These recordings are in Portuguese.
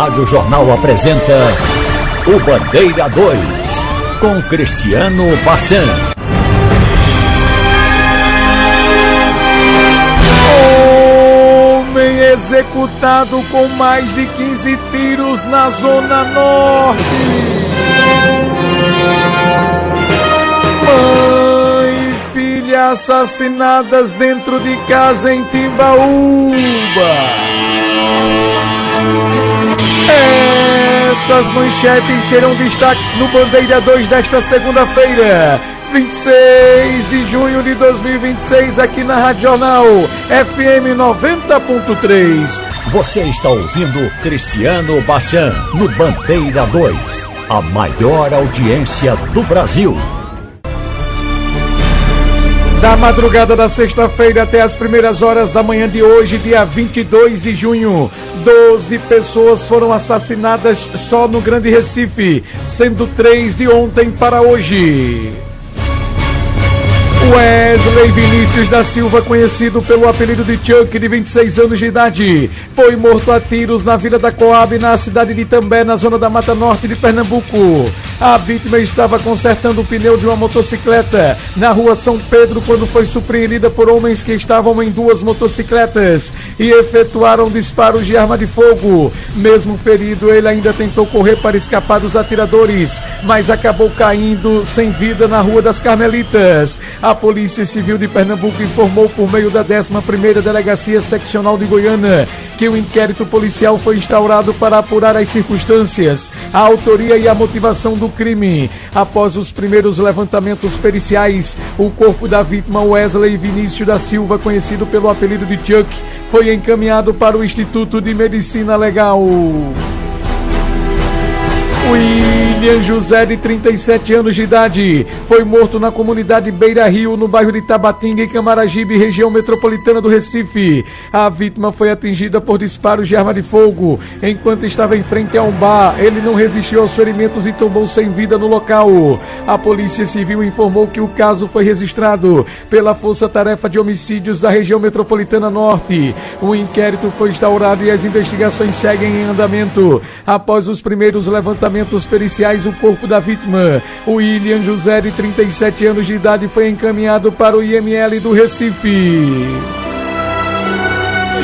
Rádio Jornal apresenta o Bandeira 2, com Cristiano Bassan. Homem executado com mais de 15 tiros na Zona Norte. Mãe e filha assassinadas dentro de casa em Timbaúba. Essas manchetes serão destaques no Bandeira 2 desta segunda-feira, 26 de junho de 2026, aqui na Rádio Jornal FM 90.3. Você está ouvindo Cristiano Bassan no Bandeira 2, a maior audiência do Brasil. Da madrugada da sexta-feira até as primeiras horas da manhã de hoje, dia 22 de junho, 12 pessoas foram assassinadas só no Grande Recife, sendo 3 de ontem para hoje. Wesley Vinícius da Silva, conhecido pelo apelido de Chuck, de 26 anos de idade, foi morto a tiros na Vila da Coab, na cidade de Itambé, na zona da Mata Norte de Pernambuco. A vítima estava consertando o pneu de uma motocicleta na rua São Pedro quando foi surpreendida por homens que estavam em duas motocicletas e efetuaram disparos de arma de fogo. Mesmo ferido, ele ainda tentou correr para escapar dos atiradores, mas acabou caindo sem vida na Rua das Carmelitas. A Polícia Civil de Pernambuco informou por meio da 11ª Delegacia Seccional de Goiânia que o inquérito policial foi instaurado para apurar as circunstâncias, a autoria e a motivação do crime. Após os primeiros levantamentos periciais, o corpo da vítima Wesley Vinícius da Silva, conhecido pelo apelido de Chuck, foi encaminhado para o Instituto de Medicina Legal. William José, de 37 anos de idade, foi morto na comunidade Beira Rio, no bairro de Tabatinga, em Camaragibe, região metropolitana do Recife. A vítima foi atingida por disparos de arma de fogo enquanto estava em frente a um bar. Ele não resistiu aos ferimentos e tombou sem vida no local. A Polícia Civil informou que o caso foi registrado pela Força Tarefa de Homicídios da região metropolitana norte. O inquérito foi instaurado e as investigações seguem em andamento. Após os primeiros levantamentos periciais, o corpo da vítima, William José, de 37 anos de idade, foi encaminhado para o IML do Recife.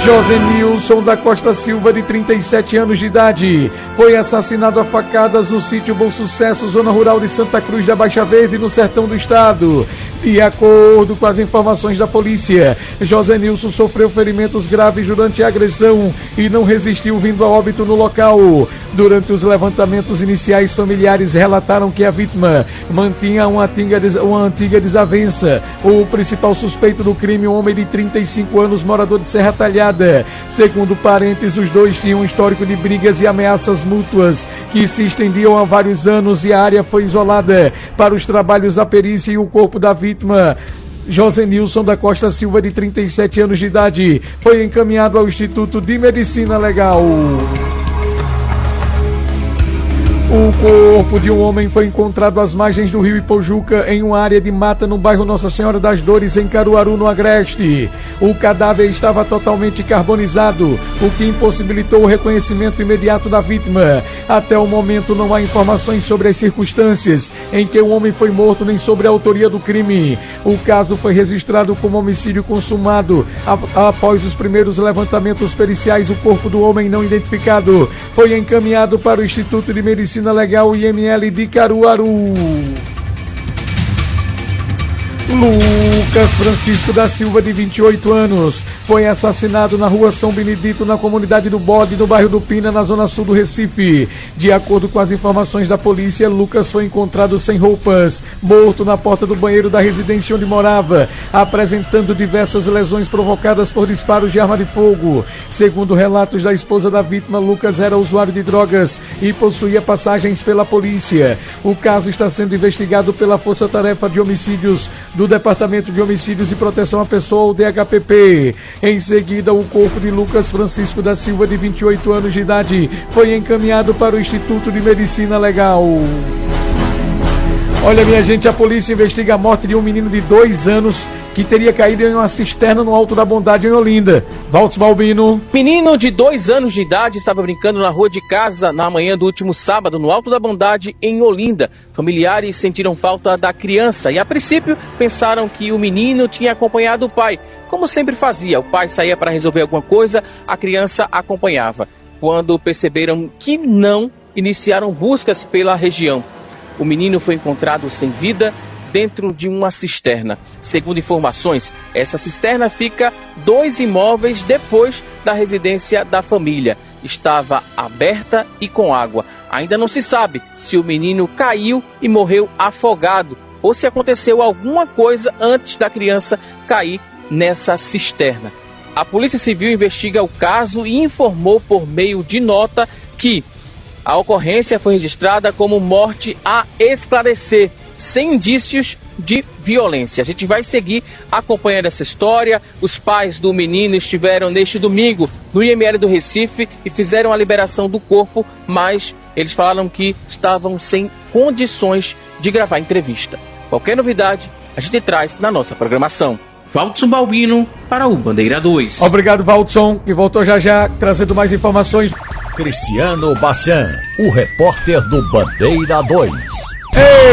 José Nilson da Costa Silva, de 37 anos de idade, foi assassinado a facadas no sítio Bom Sucesso, zona rural de Santa Cruz da Baixa Verde, no sertão do estado. De acordo com as informações da polícia, José Nilson sofreu ferimentos graves durante a agressão e não resistiu, vindo a óbito no local. Durante os levantamentos iniciais, familiares relataram que a vítima mantinha uma antiga desavença. O principal suspeito do crime, um homem de 35 anos, morador de Serra Talhada. Segundo parentes, os dois tinham um histórico de brigas e ameaças mútuas que se estendiam há vários anos, e a área foi isolada para os trabalhos da perícia. E o corpo da vítima, José Nilson da Costa Silva, de 37 anos de idade, foi encaminhado ao Instituto de Medicina Legal. O corpo de um homem foi encontrado às margens do rio Ipojuca, em uma área de mata no bairro Nossa Senhora das Dores, em Caruaru, no Agreste. O cadáver estava totalmente carbonizado, o que impossibilitou o reconhecimento imediato da vítima. Até o momento não há informações sobre as circunstâncias em que o homem foi morto, nem sobre a autoria do crime. O caso foi registrado como homicídio consumado. Após os primeiros levantamentos periciais, o corpo do homem não identificado foi encaminhado para o Instituto de Medicina Legal, IML de Caruaru. Lucas Francisco da Silva, de 28 anos, foi assassinado na rua São Benedito, na comunidade do Bode, no bairro do Pina, na zona sul do Recife. De acordo com as informações da polícia, Lucas foi encontrado sem roupas, morto na porta do banheiro da residência onde morava, apresentando diversas lesões provocadas por disparos de arma de fogo. Segundo relatos da esposa da vítima, Lucas era usuário de drogas e possuía passagens pela polícia. O caso está sendo investigado pela Força Tarefa de Homicídios do Departamento de Homicídios e Proteção à Pessoa, o DHPP. Em seguida, o corpo de Lucas Francisco da Silva, de 28 anos de idade, foi encaminhado para o Instituto de Medicina Legal. Olha, minha gente, a polícia investiga a morte de um menino de 2 anos que teria caído em uma cisterna no Alto da Bondade, em Olinda. Valtz Balbino. Menino de 2 anos de idade estava brincando na rua de casa na manhã do último sábado, no Alto da Bondade, em Olinda. Familiares sentiram falta da criança e, a princípio, pensaram que o menino tinha acompanhado o pai. Como sempre fazia, o pai saía para resolver alguma coisa, a criança acompanhava. Quando perceberam que não, iniciaram buscas pela região. O menino foi encontrado sem vida dentro de uma cisterna. Segundo informações, essa cisterna fica 2 imóveis depois da residência da família. Estava aberta e com água. Ainda não se sabe se o menino caiu e morreu afogado ou se aconteceu alguma coisa antes da criança cair nessa cisterna. A Polícia Civil investiga o caso e informou por meio de nota que a ocorrência foi registrada como morte a esclarecer, sem indícios de violência. A gente vai seguir acompanhando essa história. Os pais do menino estiveram neste domingo no IML do Recife e fizeram a liberação do corpo, mas eles falaram que estavam sem condições de gravar entrevista. Qualquer novidade, a gente traz na nossa programação. Valtson Balbino para o Bandeira 2. Obrigado, Valtson, que voltou já trazendo mais informações. Cristiano Bassan, o repórter do Bandeira 2.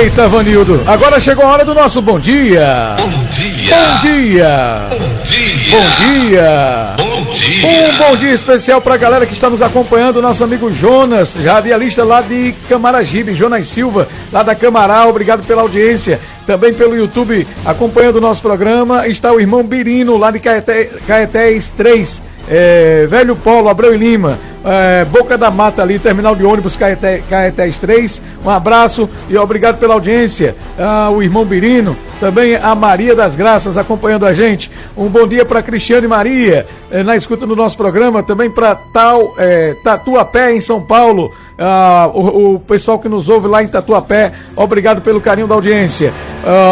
Eita, Vanildo, agora chegou a hora do nosso bom dia. Bom dia. Bom dia. Bom dia. Bom dia. Bom dia. Um bom dia especial para a galera que está nos acompanhando, nosso amigo Jonas, radialista lá de Camaragibe, Jonas Silva, lá da Camaral, obrigado pela audiência. Também pelo YouTube, acompanhando o nosso programa, está o irmão Birino, lá de Caetés 3, Velho Polo, Abreu e Lima, Boca da Mata ali, terminal de ônibus Caetés 3, um abraço e obrigado pela audiência. O irmão Birino, também a Maria das Graças acompanhando a gente, um bom dia para Cristiane Maria, na escuta do nosso programa, também para Tatuapé em São Paulo, o pessoal que nos ouve lá em Tatuapé, obrigado pelo carinho da audiência.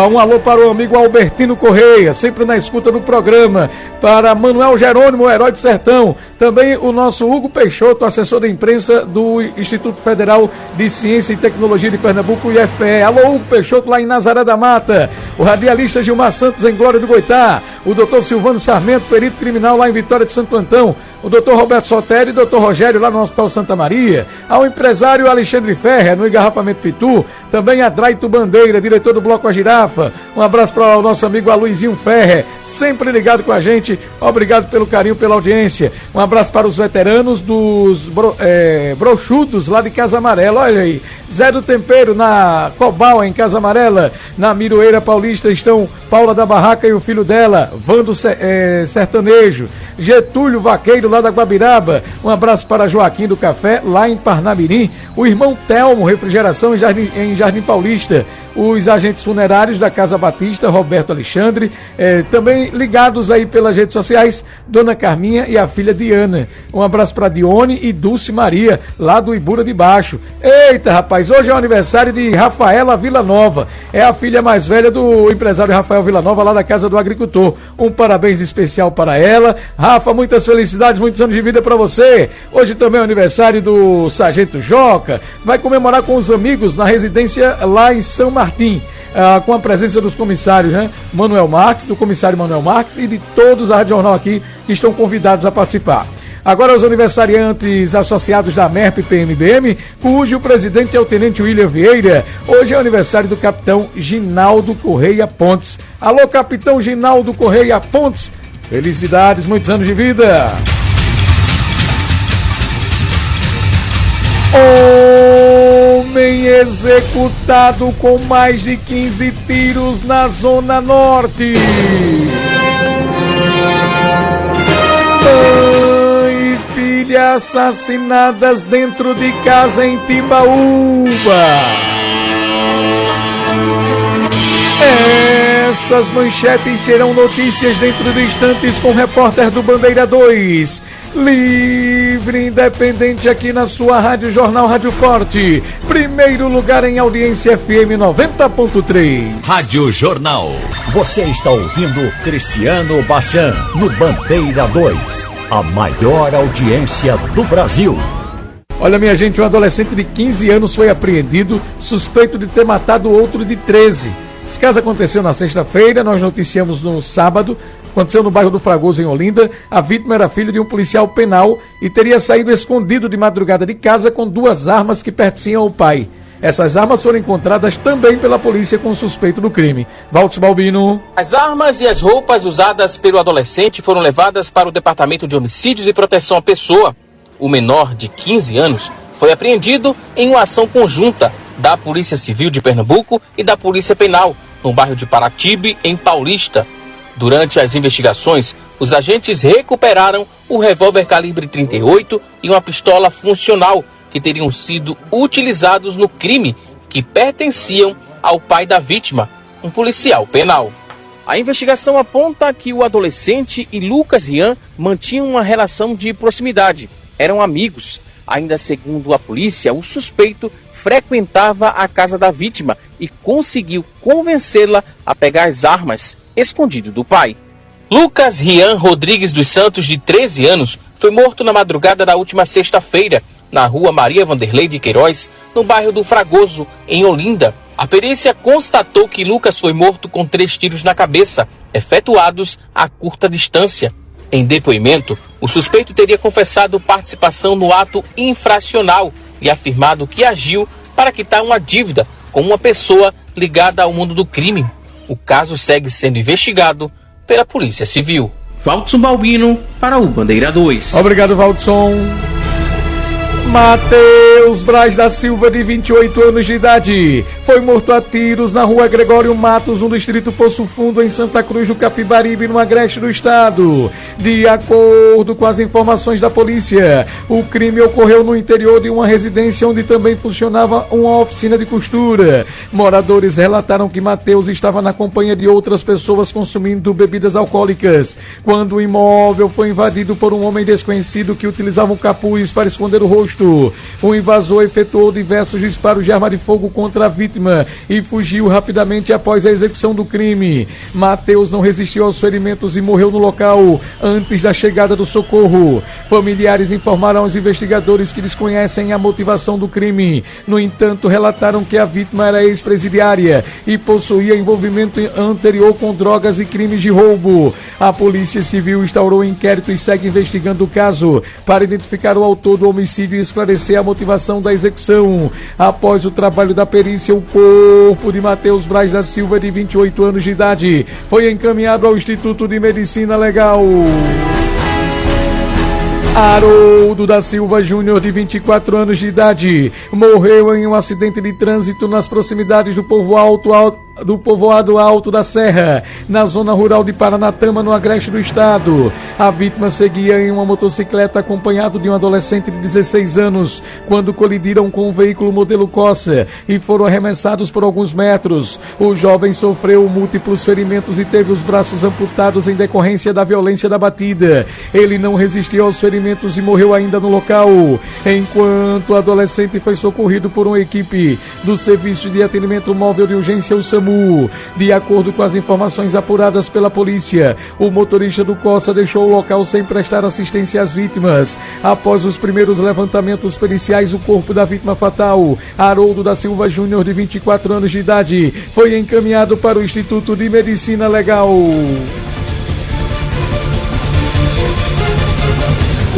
Um alô para o amigo Albertino Correia, sempre na escuta do programa, para Manuel Jerônimo, o herói do sertão, também o nosso Hugo Peixoto, assessor da imprensa do Instituto Federal de Ciência e Tecnologia de Pernambuco, IFPE. Alô, Hugo Peixoto, lá em Nazaré da Mata, o radialista Gilmar Santos, em Glória do Goitá, o doutor Silvano Sarmento, perito criminal lá em Vitória de Santo Antão, o doutor Roberto Sotério e o doutor Rogério lá no Hospital Santa Maria, ao empresário Alexandre Ferrer, no engarrafamento Pitu, também a Draito Bandeira, diretor do Bloco A Girafa, um abraço para o nosso amigo Aloizinho Ferrer, sempre ligado com a gente, obrigado pelo carinho, pela audiência, um abraço para os veteranos dos brochudos lá de Casa Amarela, olha aí, Zé do Tempero na Cobal, em Casa Amarela, na Miroeira Paulista estão Paula da Barraca e o filho dela, Vando Sertanejo, Getúlio Vaqueiro lá da Guabiraba, um abraço para Joaquim do Café lá em Parnamirim, o irmão Telmo, Refrigeração em Jardim Paulista, os agentes funerários da Casa Batista, Roberto Alexandre, também ligados aí pelas redes sociais, Dona Carminha e a filha Diana. Um abraço para Dione e Dulce Maria, lá do Ibura de Baixo. Eita, rapaz, hoje é o aniversário de Rafaela Villanova, é a filha mais velha do empresário Rafael Villanova, lá da Casa do Agricultor. Um parabéns especial para ela. Rafa, muitas felicidades, muitos anos de vida para você. Hoje também é o aniversário do Sargento Joca, vai comemorar com os amigos na residência lá em São Martim, com a presença dos comissários, né? Manuel Marques, do comissário Manuel Marques e de todos da Rádio Jornal aqui que estão convidados a participar. Agora os aniversariantes associados da MERP PMBM, cujo presidente é o Tenente William Vieira. Hoje é o aniversário do capitão Ginaldo Correia Pontes. Alô, capitão Ginaldo Correia Pontes, felicidades, muitos anos de vida. Homem executado com mais de 15 tiros na Zona Norte. Mãe e filha assassinadas dentro de casa em Timbaúba. Essas manchetes serão notícias dentro de instantes com o repórter do Bandeira 2. Livre, independente aqui na sua Rádio Jornal Rádio Forte. Primeiro lugar em audiência FM 90.3. Rádio Jornal. Você está ouvindo Cristiano Bassan no Bandeira 2. A maior audiência do Brasil. Olha, minha gente, um adolescente de 15 anos foi apreendido suspeito de ter matado outro de 13. Esse caso aconteceu na sexta-feira, nós noticiamos no sábado. Aconteceu no bairro do Fragoso, em Olinda. A vítima era filho de um policial penal e teria saído escondido de madrugada de casa com 2 armas que pertenciam ao pai. Essas armas foram encontradas também pela polícia com o suspeito do crime. Valdes Balbino. As armas e as roupas usadas pelo adolescente foram levadas para o Departamento de Homicídios e Proteção à Pessoa. O menor, de 15 anos, foi apreendido em uma ação conjunta da Polícia Civil de Pernambuco e da Polícia Penal, no bairro de Paratibe, em Paulista. Durante as investigações, os agentes recuperaram o revólver calibre 38 e uma pistola funcional que teriam sido utilizados no crime, que pertenciam ao pai da vítima, um policial penal. A investigação aponta que o adolescente e Lucas Rian mantinham uma relação de proximidade, eram amigos. Ainda segundo a polícia, o suspeito frequentava a casa da vítima e conseguiu convencê-la a pegar as armas, escondido do pai. Lucas Rian Rodrigues dos Santos, de 13 anos, foi morto na madrugada da última sexta-feira, na rua Maria Vanderlei de Queiroz, no bairro do Fragoso, em Olinda. A perícia constatou que Lucas foi morto com 3 tiros na cabeça, efetuados a curta distância. Em depoimento, o suspeito teria confessado participação no ato infracional e afirmado que agiu para quitar uma dívida com uma pessoa ligada ao mundo do crime. O caso segue sendo investigado pela Polícia Civil. Valdson Balbino para o Bandeira 2. Obrigado, Valdson. Matheus Braz da Silva, de 28 anos de idade, foi morto a tiros na rua Gregório Matos, no distrito Poço Fundo, em Santa Cruz do Capibaribe, no agreste do estado. De acordo com as informações da polícia, o crime ocorreu no interior de uma residência onde também funcionava uma oficina de costura. Moradores relataram que Matheus estava na companhia de outras pessoas consumindo bebidas alcoólicas, quando o imóvel foi invadido por um homem desconhecido que utilizava um capuz para esconder o rosto. O invasor efetuou diversos disparos de arma de fogo contra a vítima e fugiu rapidamente após a execução do crime. Matheus não resistiu aos ferimentos e morreu no local antes da chegada do socorro. Familiares informaram aos investigadores que desconhecem a motivação do crime. No entanto, relataram que a vítima era ex-presidiária e possuía envolvimento anterior com drogas e crimes de roubo. A Polícia Civil instaurou um inquérito e segue investigando o caso para identificar o autor do homicídio e esclarecer a motivação da execução. Após o trabalho da perícia, o corpo de Matheus Braz da Silva, de 28 anos de idade, foi encaminhado ao Instituto de Medicina Legal. Haroldo da Silva Júnior, de 24 anos de idade, morreu em um acidente de trânsito nas proximidades do povoado Alto da Serra, na zona rural de Paranatama, no agreste do estado. A vítima seguia em uma motocicleta acompanhado de um adolescente de 16 anos, quando colidiram com um veículo modelo Corsa e foram arremessados por alguns metros. O jovem sofreu múltiplos ferimentos e teve os braços amputados em decorrência da violência da batida. Ele não resistiu aos ferimentos e morreu ainda no local, enquanto o adolescente foi socorrido por uma equipe do Serviço de Atendimento Móvel de Urgência, o SAMU. De acordo com as informações apuradas pela polícia, o motorista do Corsa deixou o local sem prestar assistência às vítimas. Após os primeiros levantamentos periciais, o corpo da vítima fatal, Haroldo da Silva Júnior, de 24 anos de idade, foi encaminhado para o Instituto de Medicina Legal.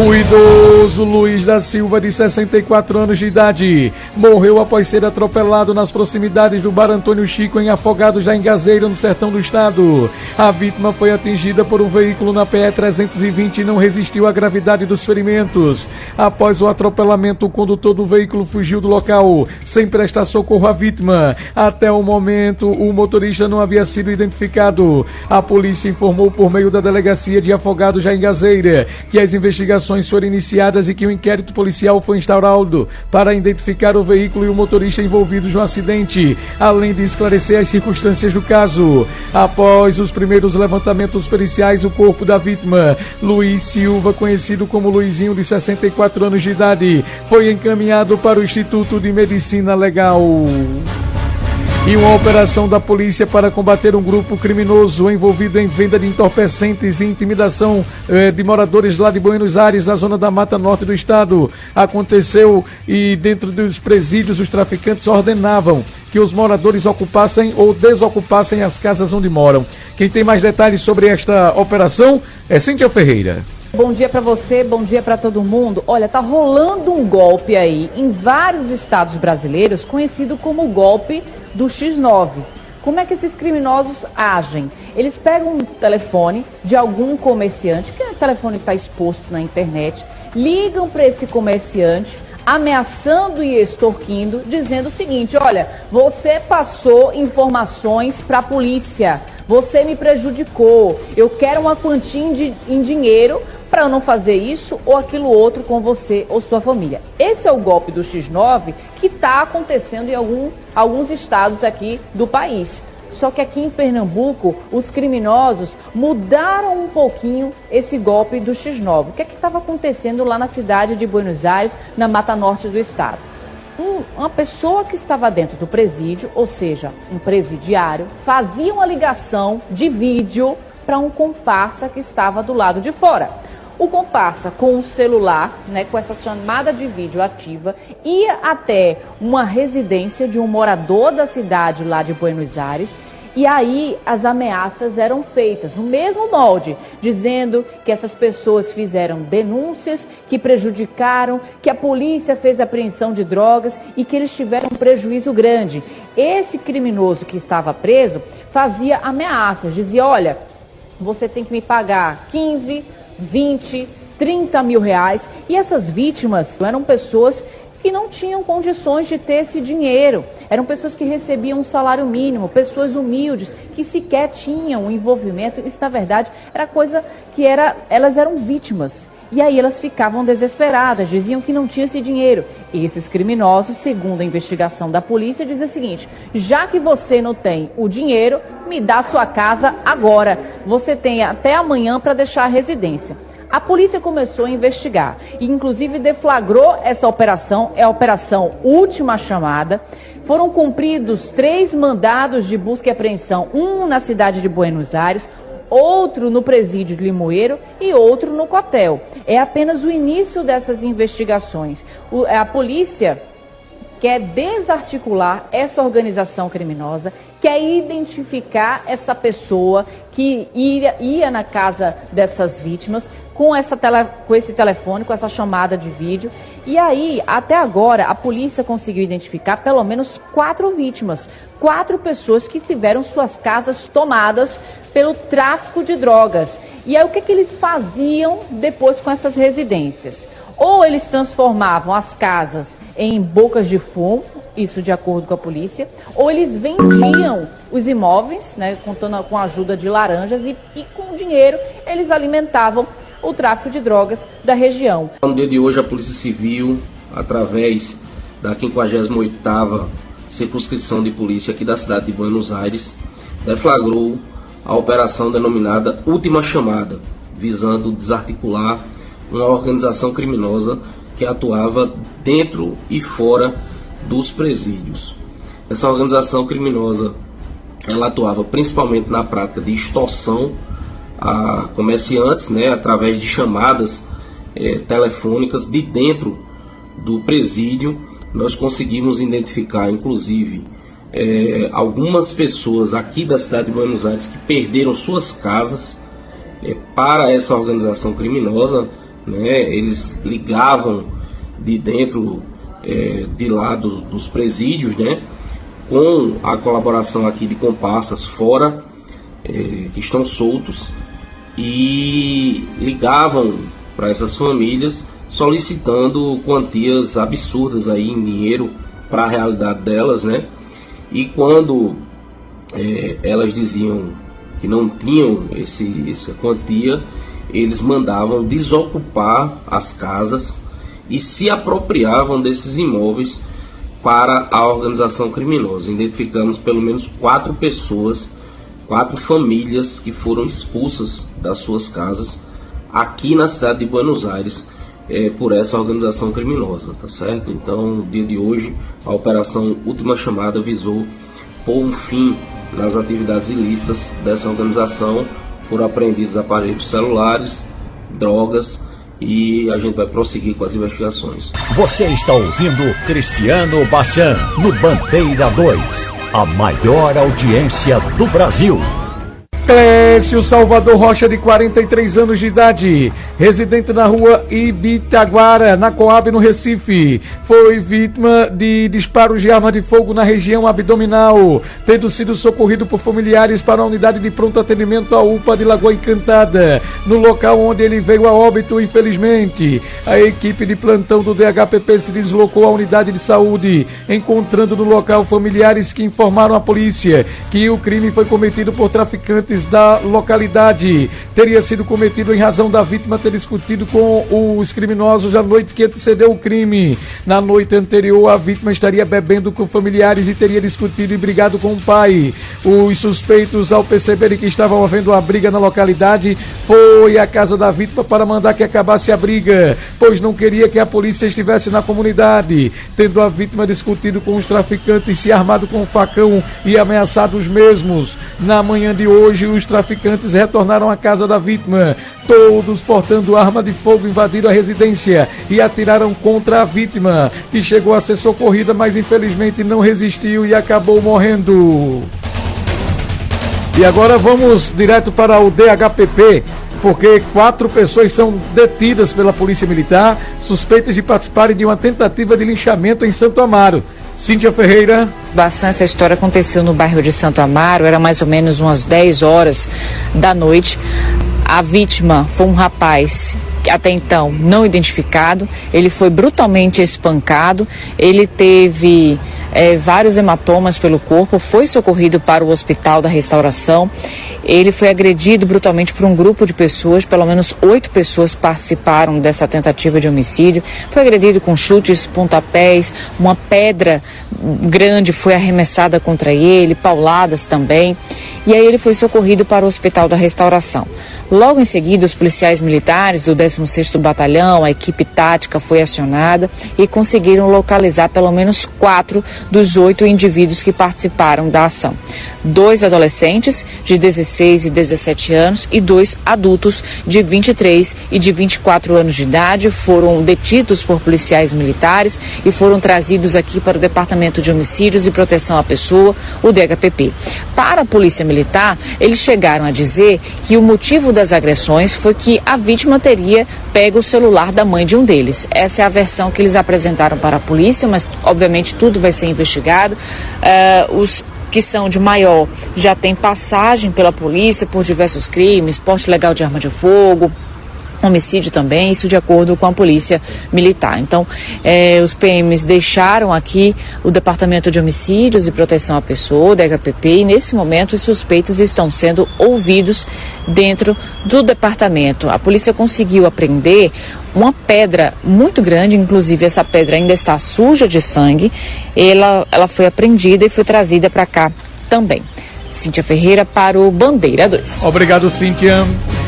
O idoso Luiz da Silva, de 64 anos de idade, morreu após ser atropelado nas proximidades do Bar Antônio Chico, em Afogados da Engazeira, no sertão do estado. A vítima foi atingida por um veículo na PE 320 e não resistiu à gravidade dos ferimentos. Após o atropelamento, o condutor do veículo fugiu do local, sem prestar socorro à vítima. Até o momento, o motorista não havia sido identificado. A polícia informou por meio da Delegacia de Afogados da Engazeira que as investigações foram iniciadas e que um inquérito policial foi instaurado para identificar o veículo e o motorista envolvidos no acidente, além de esclarecer as circunstâncias do caso. Após os primeiros levantamentos periciais, o corpo da vítima, Luiz Silva, conhecido como Luizinho, de 64 anos de idade, foi encaminhado para o Instituto de Medicina Legal. E uma operação da polícia para combater um grupo criminoso envolvido em venda de entorpecentes e intimidação de moradores lá de Buenos Aires, na zona da Mata Norte do estado, aconteceu e dentro dos presídios os traficantes ordenavam que os moradores ocupassem ou desocupassem as casas onde moram. Quem tem mais detalhes sobre esta operação é Cíntia Ferreira. Bom dia para você, bom dia para todo mundo. Olha, tá rolando um golpe aí em vários estados brasileiros, conhecido como o golpe do X9. Como é que esses criminosos agem? Eles pegam um telefone de algum comerciante, que o telefone está exposto na internet, ligam para esse comerciante, ameaçando e extorquindo, dizendo o seguinte: olha, você passou informações para a polícia, você me prejudicou, eu quero uma quantia em dinheiro para não fazer isso ou aquilo outro com você ou sua família. Esse é o golpe do X9 que está acontecendo em alguns estados aqui do país. Só que aqui em Pernambuco, os criminosos mudaram um pouquinho esse golpe do X9. O que é que estava acontecendo lá na cidade de Buenos Aires, na Mata Norte do estado? Uma pessoa que estava dentro do presídio, ou seja, um presidiário, fazia uma ligação de vídeo para um comparsa que estava do lado de fora. O comparsa, com o celular, com essa chamada de vídeo ativa, ia até uma residência de um morador da cidade lá de Buenos Aires, e aí as ameaças eram feitas no mesmo molde, dizendo que essas pessoas fizeram denúncias, que prejudicaram, que a polícia fez apreensão de drogas e que eles tiveram um prejuízo grande. Esse criminoso que estava preso fazia ameaças, dizia: olha, você tem que me pagar 15, 20, 30 mil reais. E essas vítimas eram pessoas que não tinham condições de ter esse dinheiro. Eram pessoas que recebiam um salário mínimo, pessoas humildes, que sequer tinham um envolvimento. Isso, na verdade, era coisa que elas eram vítimas. E aí elas ficavam desesperadas, diziam que não tinha esse dinheiro. E esses criminosos, segundo a investigação da polícia, dizem o seguinte: já que você não tem o dinheiro, me dá a sua casa agora. Você tem até amanhã para deixar a residência. A polícia começou a investigar e inclusive deflagrou essa operação, é a Operação Última Chamada. Foram cumpridos 3 mandados de busca e apreensão, um na cidade de Buenos Aires, outro no presídio de Limoeiro e outro no Cotel. É apenas o início dessas investigações. A polícia quer desarticular essa organização criminosa, quer identificar essa pessoa que ia na casa dessas vítimas com esse telefone, com essa chamada de vídeo. E aí, até agora, a polícia conseguiu identificar pelo menos 4 vítimas, 4 pessoas que tiveram suas casas tomadas pelo tráfico de drogas. E aí, o que eles faziam depois com essas residências? Ou eles transformavam as casas em bocas de fumo, isso de acordo com a polícia, ou eles vendiam os imóveis, contando com a ajuda de laranjas, e com o dinheiro eles alimentavam o tráfico de drogas da região. No dia de hoje, a Polícia Civil, através da 58ª Circunscrição de Polícia aqui da cidade de Buenos Aires, deflagrou a operação denominada Última Chamada, visando desarticular uma organização criminosa que atuava dentro e fora dos presídios. Essa organização criminosa, ela atuava principalmente na prática de extorsão a comerciantes, através de chamadas telefônicas de dentro do presídio. Nós conseguimos identificar, inclusive, algumas pessoas aqui da cidade de Buenos Aires que perderam suas casas para essa organização criminosa. Eles ligavam de dentro de lá dos presídios, com a colaboração aqui de comparsas fora, que estão soltos, e ligavam para essas famílias solicitando quantias absurdas aí em dinheiro para a realidade delas, E quando elas diziam que não tinham essa quantia, eles mandavam desocupar as casas e se apropriavam desses imóveis para a organização criminosa. Identificamos pelo menos 4 pessoas, 4 famílias que foram expulsas das suas casas aqui na cidade de Buenos Aires por essa organização criminosa, tá certo? Então, no dia de hoje, a Operação Última Chamada visou pôr um fim nas atividades ilícitas dessa organização. Foram apreendidos aparelhos celulares, drogas, e a gente vai prosseguir com as investigações. Você está ouvindo Cristiano Bachan no Bandeira 2, a maior audiência do Brasil. Clécio Salvador Rocha, de 43 anos de idade, residente na rua Ibitaguara, na Coab, no Recife, foi vítima de disparos de arma de fogo na região abdominal, tendo sido socorrido por familiares para a unidade de pronto atendimento à UPA de Lagoa Encantada, no local onde ele veio a óbito, infelizmente. A equipe de plantão do DHPP se deslocou à unidade de saúde, encontrando no local familiares que informaram à polícia que o crime foi cometido por traficantes da localidade. Teria sido cometido em razão da vítima ter discutido com os criminosos a noite que antecedeu o crime. Na noite anterior, a vítima estaria bebendo com familiares e teria discutido e brigado com o pai. Os suspeitos, ao perceberem que estavam havendo uma briga na localidade, foi à casa da vítima para mandar que acabasse a briga, pois não queria que a polícia estivesse na comunidade. Tendo a vítima discutido com os traficantes, se armado com um facão e ameaçado os mesmos. Na manhã de hoje, os traficantes retornaram à casa da vítima. Todos portando arma de fogo invadiram a residência e atiraram contra a vítima, que chegou a ser socorrida, mas infelizmente não resistiu e acabou morrendo. E agora vamos direto para o DHPP, porque 4 pessoas são detidas pela Polícia Militar, suspeitas de participarem de uma tentativa de linchamento em Santo Amaro. Cíntia Ferreira. Bastante, essa história aconteceu no bairro de Santo Amaro, era mais ou menos umas 10 horas da noite. A vítima foi um rapaz que até então não identificado, ele foi brutalmente espancado, ele teve vários hematomas pelo corpo, foi socorrido para o Hospital da Restauração. Ele foi agredido brutalmente por um grupo de pessoas, pelo menos 8 pessoas participaram dessa tentativa de homicídio. Foi agredido com chutes, pontapés, uma pedra grande foi arremessada contra ele, pauladas também. E aí ele foi socorrido para o Hospital da Restauração. Logo em seguida, os policiais militares do 16º Batalhão, a equipe tática foi acionada e conseguiram localizar pelo menos 4 dos 8 indivíduos que participaram da ação. 2 adolescentes de 16 e 17 anos e 2 adultos de 23 e de 24 anos de idade foram detidos por policiais militares e foram trazidos aqui para o Departamento de Homicídios e Proteção à Pessoa, o DHPP. Para a Polícia Militar, eles chegaram a dizer que o motivo das agressões foi que a vítima teria pego o celular da mãe de um deles. Essa é a versão que eles apresentaram para a polícia, mas obviamente tudo vai ser investigado. Os que são de maior já têm passagem pela polícia por diversos crimes, porte ilegal de arma de fogo, homicídio também, isso de acordo com a Polícia Militar. Então, os PMs deixaram aqui o Departamento de Homicídios e Proteção à Pessoa, DHPP, e nesse momento os suspeitos estão sendo ouvidos dentro do departamento. A polícia conseguiu apreender uma pedra muito grande, inclusive essa pedra ainda está suja de sangue. Ela foi apreendida e foi trazida para cá também. Cíntia Ferreira para o Bandeira 2. Obrigado, Cíntia.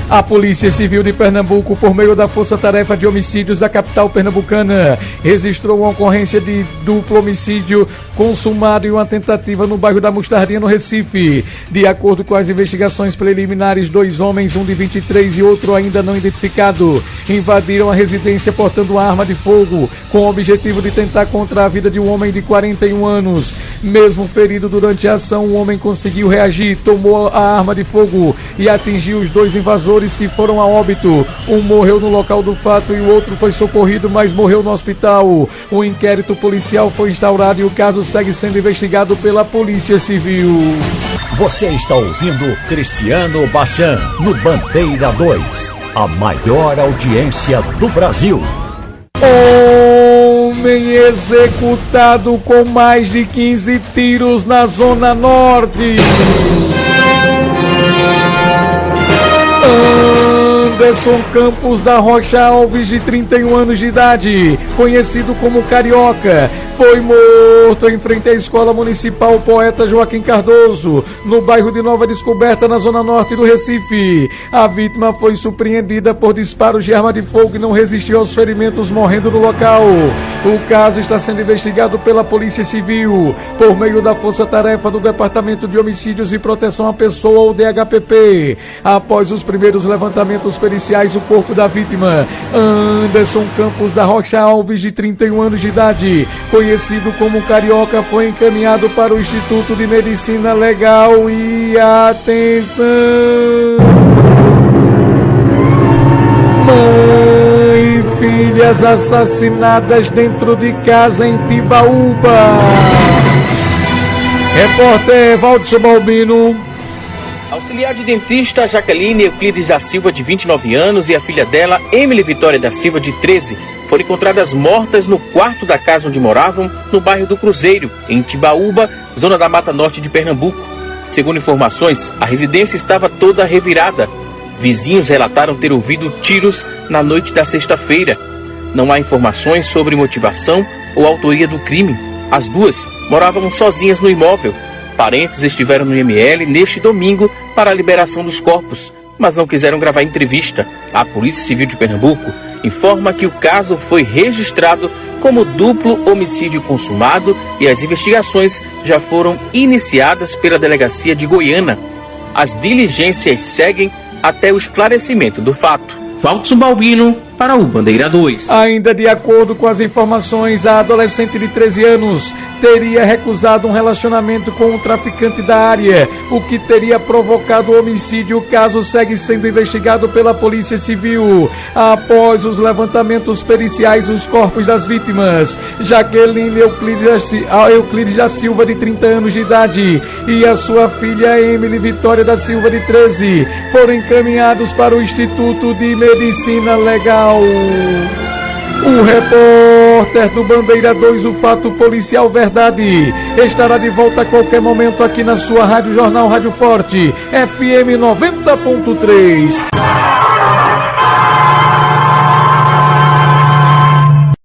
A Polícia Civil de Pernambuco, por meio da Força Tarefa de Homicídios da capital pernambucana, registrou uma ocorrência de duplo homicídio consumado e uma tentativa no bairro da Mostardinha, no Recife. De acordo com as investigações preliminares, 2 homens, um de 23 e outro ainda não identificado, invadiram a residência portando uma arma de fogo, com o objetivo de tentar contra a vida de um homem de 41 anos. Mesmo ferido durante a ação, o homem conseguiu reagir, tomou a arma de fogo e atingiu os 2 invasores que foram a óbito. Um morreu no local do fato e o outro foi socorrido, mas morreu no hospital. Um inquérito policial foi instaurado e o caso segue sendo investigado pela Polícia Civil. Você está ouvindo Cristiano Bachan no Bandeira 2, a maior audiência do Brasil. Homem executado com mais de 15 tiros na Zona Norte. Anderson Campos da Rocha Alves, de 31 anos de idade, conhecido como Carioca, foi morto em frente à Escola Municipal Poeta Joaquim Cardoso, no bairro de Nova Descoberta, na zona norte do Recife. A vítima foi surpreendida por disparos de arma de fogo e não resistiu aos ferimentos, morrendo no local. O caso está sendo investigado pela Polícia Civil, por meio da Força Tarefa do Departamento de Homicídios e Proteção à Pessoa, ou DHPP. Após os primeiros levantamentos periciais, o corpo da vítima, Anderson Campos da Rocha Alves, de 31 anos de idade, conhecido como Carioca, foi encaminhado para o Instituto de Medicina Legal. E atenção! Mãe e filhas assassinadas dentro de casa em Timbaúba. Repórter Valdson Balbino. Auxiliar de dentista Jaqueline Euclides da Silva, de 29 anos, e a filha dela, Emily Vitória da Silva, de 13, foram encontradas mortas no quarto da casa onde moravam, no bairro do Cruzeiro, em Timbaúba, zona da Mata Norte de Pernambuco. Segundo informações, a residência estava toda revirada. Vizinhos relataram ter ouvido tiros na noite da sexta-feira. Não há informações sobre motivação ou autoria do crime. As duas moravam sozinhas no imóvel. Parentes estiveram no IML neste domingo para a liberação dos corpos, mas não quiseram gravar entrevista. A Polícia Civil de Pernambuco informa que o caso foi registrado como duplo homicídio consumado e as investigações já foram iniciadas pela Delegacia de Goiânia. As diligências seguem até o esclarecimento do fato. Valdson Balbino para o Bandeira 2. Ainda de acordo com as informações, a adolescente de 13 anos teria recusado um relacionamento com um traficante da área, o que teria provocado o homicídio. O caso segue sendo investigado pela Polícia Civil. Após os levantamentos periciais, os corpos das vítimas, Jaqueline Euclides da Silva, de 30 anos de idade, e a sua filha Emily Vitória da Silva, de 13, foram encaminhados para o Instituto de Medicina Legal. O repórter do Bandeira 2, o Fato Policial Verdade, estará de volta a qualquer momento aqui na sua Rádio Jornal Rádio Forte, FM 90.3.